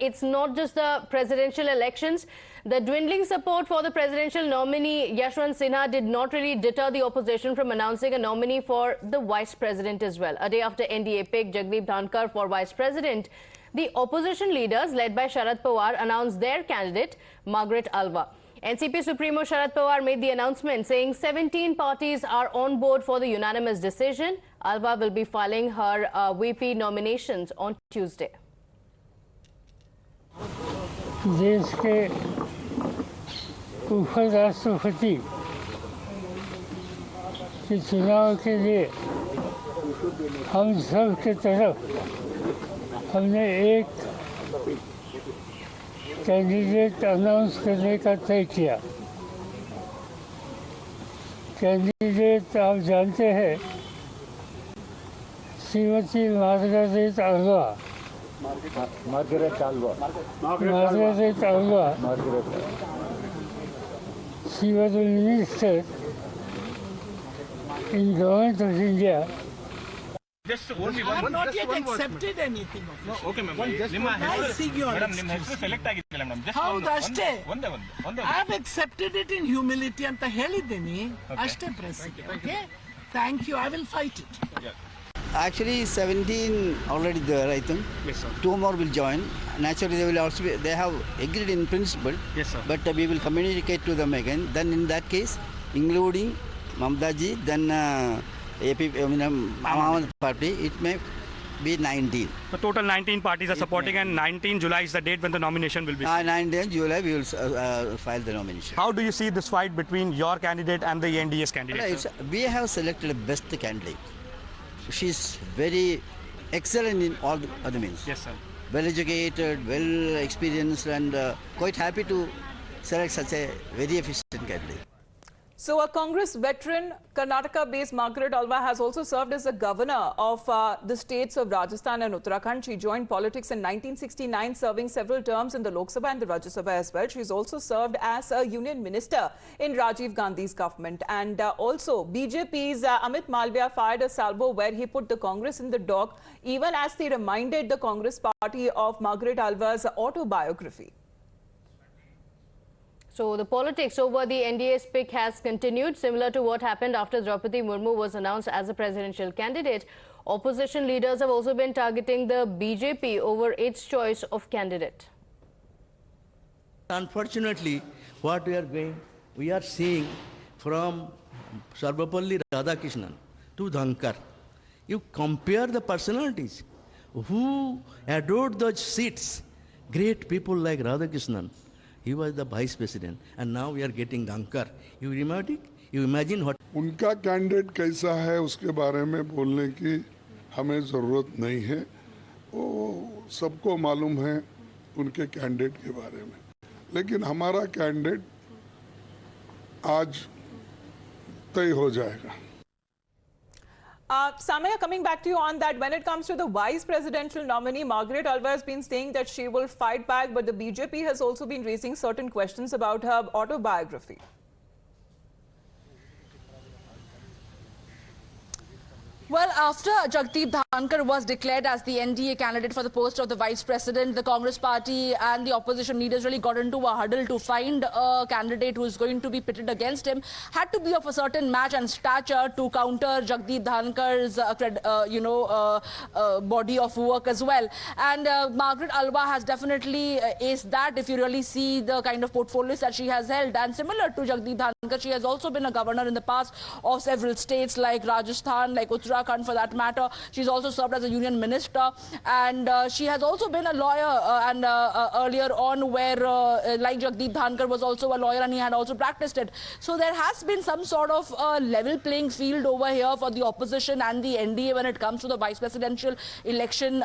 It's not just the presidential elections. The dwindling support for the presidential nominee Yashwant Sinha did not really deter the opposition from announcing a nominee for the vice president as well. A day after NDA picked Jagdeep Dhankhar for vice president, the opposition leaders led by Sharad Pawar announced their candidate, Margaret Alva. NCP Supremo Sharad Pawar made the announcement saying 17 parties are on board for the unanimous decision. Alva will be filing her VP nominations on Tuesday. देश के उपराष्ट्रपति के चुनाव के लिए हम सब के तरफ हमने एक कैंडिडेट अनाउंस करने का तय किया। कैंडिडेट आप जानते हैं Shrimati Margaret Alva. She was a minister in government of India. Just only one. I have not yet accepted anything of it. Okay, ma'am. I see your excuse. How I have accepted it in humility and helideni. Ashte president. Okay. Thank you. I will fight it. Yeah. Actually, 17 already there, I think. Yes, sir. 2 more will join. Naturally, they will also be, they have agreed in principle. Yes, sir. But we will communicate to them again. Then in that case, including Mamdaji, then Ahmad Party, it may be 19. So total 19 parties are supporting, and 19 July is the date when the nomination will be. 19 July we will file the nomination. How do you see this fight between your candidate and the NDA's candidate? We have selected the best candidate. She is very excellent in all other means. Yes, sir. Well educated, well experienced, and quite happy to select such a very efficient candidate. So a Congress veteran, Karnataka-based Margaret Alva has also served as the governor of the states of Rajasthan and Uttarakhand. She joined politics in 1969, serving several terms in the Lok Sabha and the Rajya Sabha as well. She's also served as a union minister in Rajeev Gandhi's government. And also, BJP's Amit Malviya fired a salvo where he put the Congress in the dock, even as they reminded the Congress party of Margaret Alva's autobiography. So the politics over the NDA's pick has continued, similar to what happened after Draupadi Murmu was announced as a presidential candidate. Opposition leaders have also been targeting the BJP over its choice of candidate. Unfortunately, what we are seeing from Sarvapalli Radhakrishnan to Dhankhar, you compare the personalities who adored those seats, great people like Radhakrishnan. He was the vice president, and now we are getting Dhankhar. You imagine what? उनका candidate कैसा है उसके बारे में बोलने की हमें ज़रूरत नहीं है। वो सबको मालूम है उनके कैंडिडेट के बारे में, लेकिन हमारा कैंडिडेट आज तय हो जाएगा। Samaya, coming back to you on that, when it comes to the vice presidential nominee, Margaret Alva has been saying that she will fight back, but the BJP has also been raising certain questions about her autobiography. Well, after Jagdeep Dhankhar was declared as the NDA candidate for the post of the vice president, the Congress party and the opposition leaders really got into a huddle to find a candidate who is going to be pitted against him. Had to be of a certain match and stature to counter Jagdeep Dhankhar's body of work as well. And Margaret Alva has definitely aced that, if you really see the kind of portfolios that she has held. And similar to Jagdeep Dhankhar, she has also been a governor in the past of several states like Rajasthan, like Uttarakhand for that matter. She's also served as a union minister, and she has also been a lawyer and earlier on where like Jagdeep Dhankhar was also a lawyer and he had also practiced it. So there has been some sort of level playing field over here for the opposition and the NDA when it comes to the vice presidential election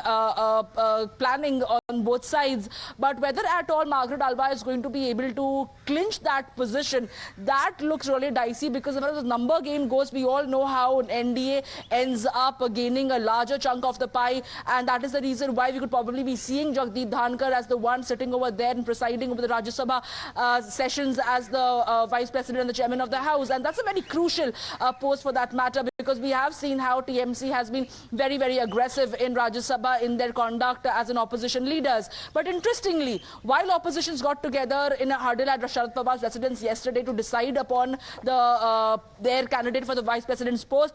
planning on both sides. But whether at all Margaret Alva is going to be able to clinch that position, that looks really dicey, because as far as the number game goes, we all know how NDA, ends up gaining a larger chunk of the pie, and that is the reason why we could probably be seeing Jagdeep Dhankhar as the one sitting over there and presiding over the Rajya Sabha sessions as the Vice President and the Chairman of the House. And that's a very crucial post for that matter, because we have seen how TMC has been very, very aggressive in Rajya Sabha in their conduct as an opposition leaders. But interestingly, while oppositions got together in a huddle at Sharad Pawar's residence yesterday to decide upon their candidate for the Vice President's post,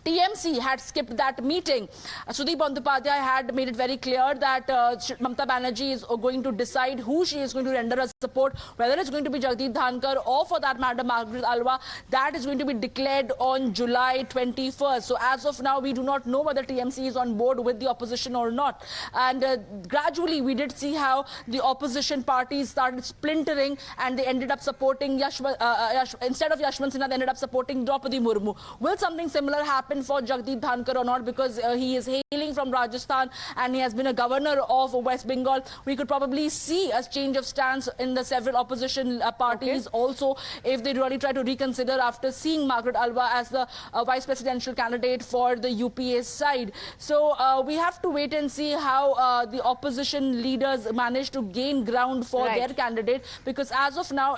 TMC had skipped that meeting. Sudip Bandyopadhyay had made it very clear that Mamata Banerjee is going to decide who she is going to render her support, whether it's going to be Jagdeep Dhankhar or, for that matter, Margaret Alva. That is going to be declared on July 21st. So as of now, we do not know whether TMC is on board with the opposition or not. And gradually, we did see how the opposition parties started splintering, and they ended up supporting instead of Yashwant Sinha, they ended up supporting Draupadi Murmu. Will something similar happen for Jagdeep Dhankhar or not? Because he is hailing from Rajasthan and he has been a governor of West Bengal. We could probably see a change of stance in the several opposition parties also, if they really try to reconsider after seeing Margaret Alva as the vice presidential candidate for the UPA side. So we have to wait and see how the opposition leaders manage to gain ground for their candidate, because as of now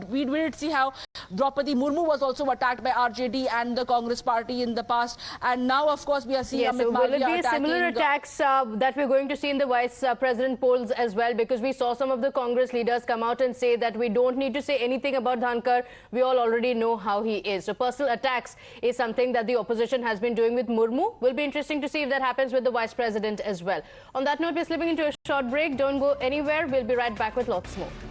we did see how Draupadi Murmu was also attacked by RJD and the Congress party in the past, and now of course we are seeing so will it be a similar attacks that we're going to see in the vice president polls as well? Because we saw some of the Congress leaders come out and say that we don't need to say anything about Dhankhar, we all already know how he is. So personal attacks is something that the opposition has been doing with Murmu. Will be interesting to see if that happens with the vice president as well. On that note, we're slipping into a short break. Don't go anywhere. We'll be right back with lots more.